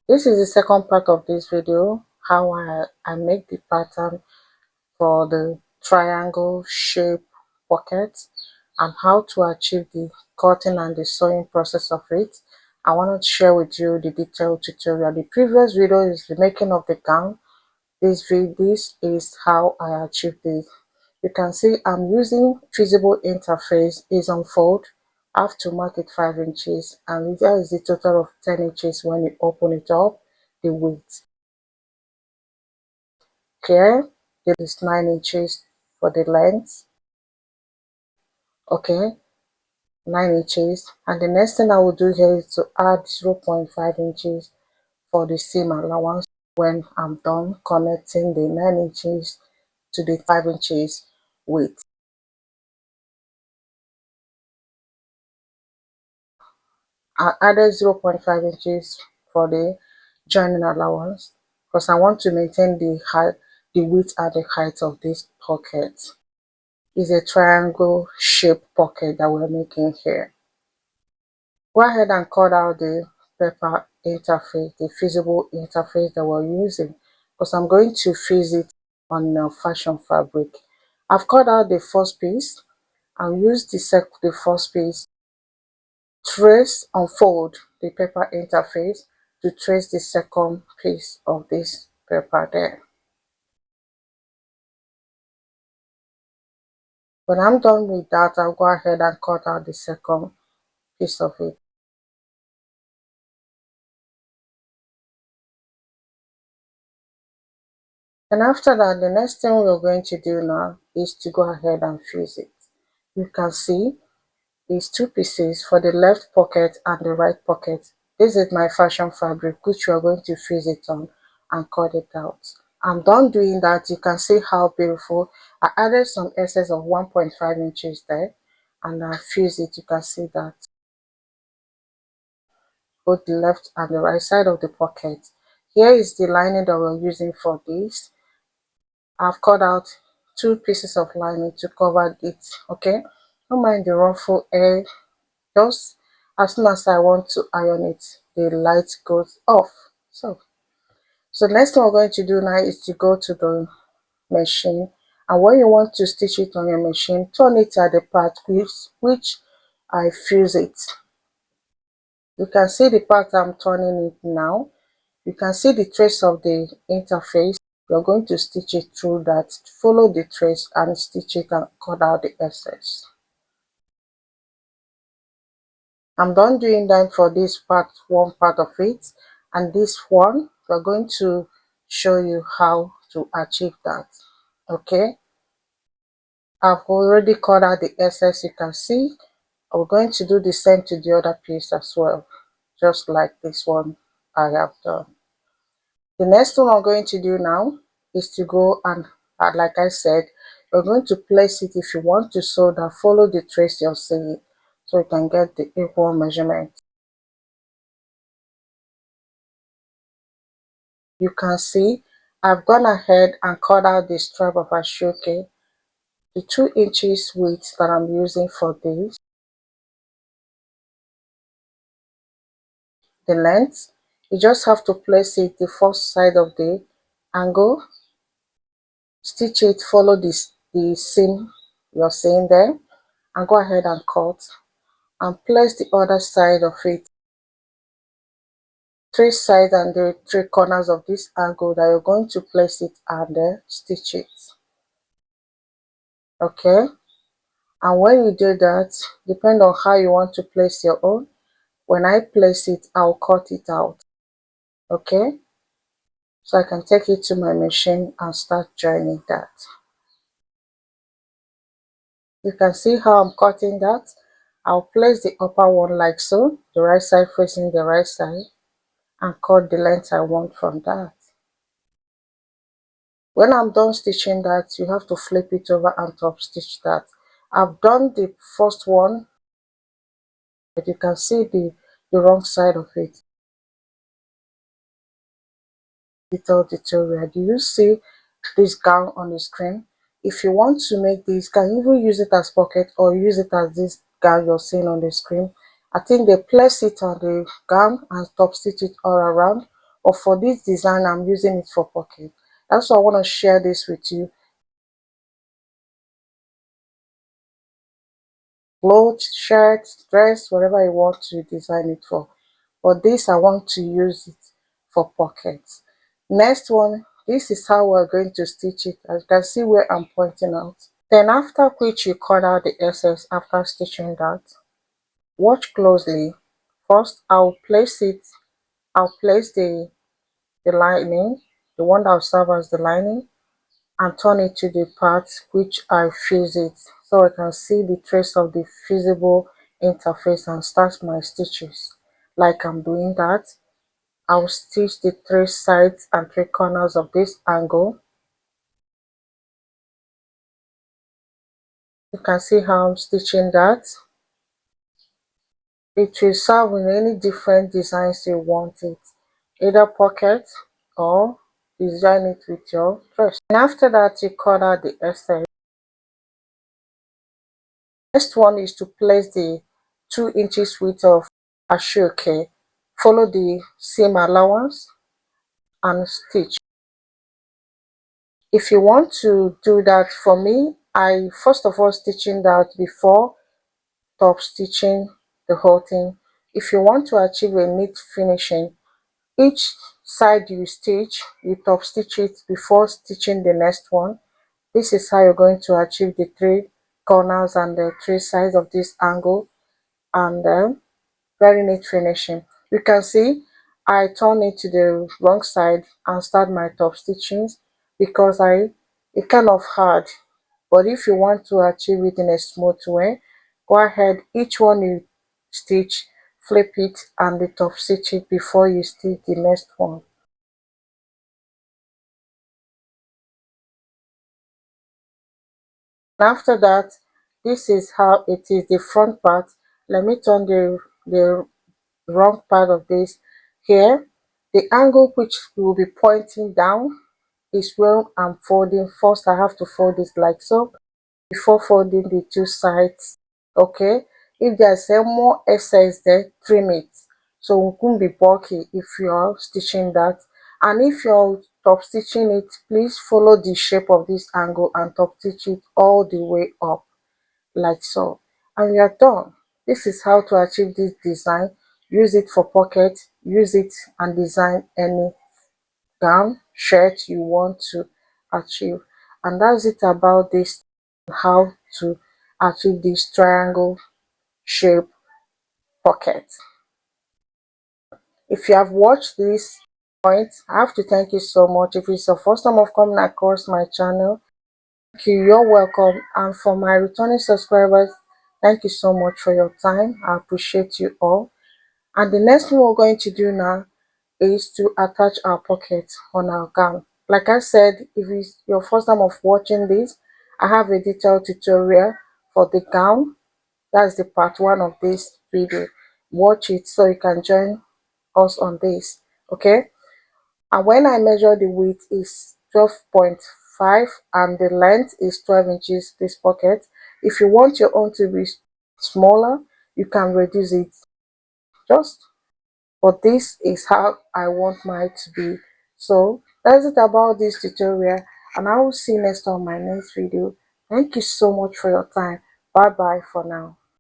This is the second part of this video, how I make the pattern for the triangle shape pocket and how to achieve the cutting and the sewing process of it. I want to share with you the detailed tutorial. The previous video is the making of the gown. This is how I achieved this. You can see I'm using feasible interface is on fold. I have to mark it 5 inches, and there is the total of 10 inches when you open it up, the width. Here, this is 9 inches for the length. Okay, 9 inches. And the next thing I will do here is to add 0.5 inches for the seam allowance when I'm done connecting the 9 inches to the 5 inches width. I added 0.5 inches for the joining allowance because I want to maintain the height, the width and the height of this pocket. It's a triangle shaped pocket that we're making here. Go ahead and cut out the paper interface, the feasible interface that we're using, because I'm going to fuse it on fashion fabric. I've cut out the first piece and used the first piece, trace, unfold the paper interface to trace the second piece of this paper there. When I'm done with that, I'll go ahead and cut out the second piece of it. And after that, the next thing we're going to do now is to go ahead and fuse it. You can see these two pieces for the left pocket and the right pocket. This is my fashion fabric, which we are going to fuse it on and cut it out. I'm done doing that. You can see how beautiful. I added some excess of 1.5 inches there and I fuse it. You can see that both the left and the right side of the pocket. Here is the lining that we're using for this. I've cut out 2 pieces of lining to cover it. Okay, don't mind the ruffle air. Just as soon as I want to iron it, the light goes off. So next thing we're going to do now is to go to the machine, and when you want to stitch it on your machine, turn it at the part which I fuse it. You can see the part I'm turning it now. You can see the trace of the interface. You're going to stitch it through that. Follow the trace and stitch it and cut out the excess. I'm done doing that for this one part of it, and this one we're going to show you how to achieve that. Okay, I've already cut out the excess. You can see we're going to do the same to the other piece as well, just like this one I have done. The next thing I'm going to do now is to go and like I said, we're going to place it. If you want to sew that, follow the trace you're seeing so you can get the equal measurement. You can see I've gone ahead and cut out the strap of Asooke, the 2 inches width that I'm using for this. The length, you just have to place it the first side of the angle, stitch it, follow the seam you're seeing there, and go ahead and cut, and place the other side of it, 3 sides and the 3 corners of this angle that you're going to place it and then stitch it. Okay, and when you do that, depend on how you want to place your own. When I place it, I'll cut it out. Okay, so I can take it to my machine and start joining that. You can see how I'm cutting that. I'll place the upper one like so, the right side facing the right side, and cut the length I want from that. When I'm done stitching that, you have to flip it over and top stitch that. I've done the first one, but you can see the wrong side of it. Little tutorial. Do you see this gown on the screen? If you want to make this, you can even use it as pocket or use it as this gown you're seeing on the screen. I think they place it on the gown and top stitch it all around, but for this design I'm using it for pocket. That's why I want to share this with you. Clothes, shirts, dress, whatever you want to design it for, but this I want to use it for pockets. Next one, this is how we're going to stitch it. As you can see where I'm pointing out. Then after which you cut out the excess after stitching that. Watch closely. First I'll place the lining, the one that will serve as the lining, and turn it to the part which I fuse it, so I can see the trace of the fusible interface and start my stitches. Like I'm doing that, I'll stitch the three sides and three corners of this angle. You can see how I'm stitching that. It will serve in any different designs you want it, either pocket or design it with your dress. And after that, you cut out the excess. Next one is to place the 2 inches width of Asooke. Follow the seam allowance and stitch. If you want to do that, for me, I first of all stitching that before top stitching the whole thing. If you want to achieve a neat finishing, each side you stitch, you top stitch it before stitching the next one. This is how you're going to achieve the 3 corners and the 3 sides of this angle, and very neat finishing. You can see I turn it to the wrong side and start my top stitchings because it kind of hard, but if you want to achieve it in a smooth way, go ahead, each one you stitch, flip it and the top stitch it before you stitch the next one. After that, this is how it is, the front part. Let me turn the wrong part of this. Here, the angle which will be pointing down is where I'm folding. First I have to fold it like so before folding the 2 sides. Okay, if there's a more excess there, trim it, so it won't be bulky if you're stitching that. And if you're top stitching it, please follow the shape of this angle and top stitch it all the way up like so, and you're done. This is how to achieve this design. Use it for pocket, use it and design any gown, shirt you want to achieve. And that's it about this, how to achieve this triangle shape pocket. If you have watched this point, I have to thank you so much. If it's your first time of coming across my channel, thank you, you're welcome. And for my returning subscribers, thank you so much for your time. I appreciate you all. And the next thing we're going to do now is to attach our pocket on our gown. Like I said, if it's your first time of watching this, I have a detailed tutorial for the gown. That's the part 1 of this video. Watch it so you can join us on this. Okay, and when I measure, the width is 12.5 and the length is 12 inches, this pocket. If you want your own to be smaller, you can reduce it, just, but this is how I want mine to be. So that's it about this tutorial, and I will see you next on my next video. Thank you so much for your time. Bye bye for now.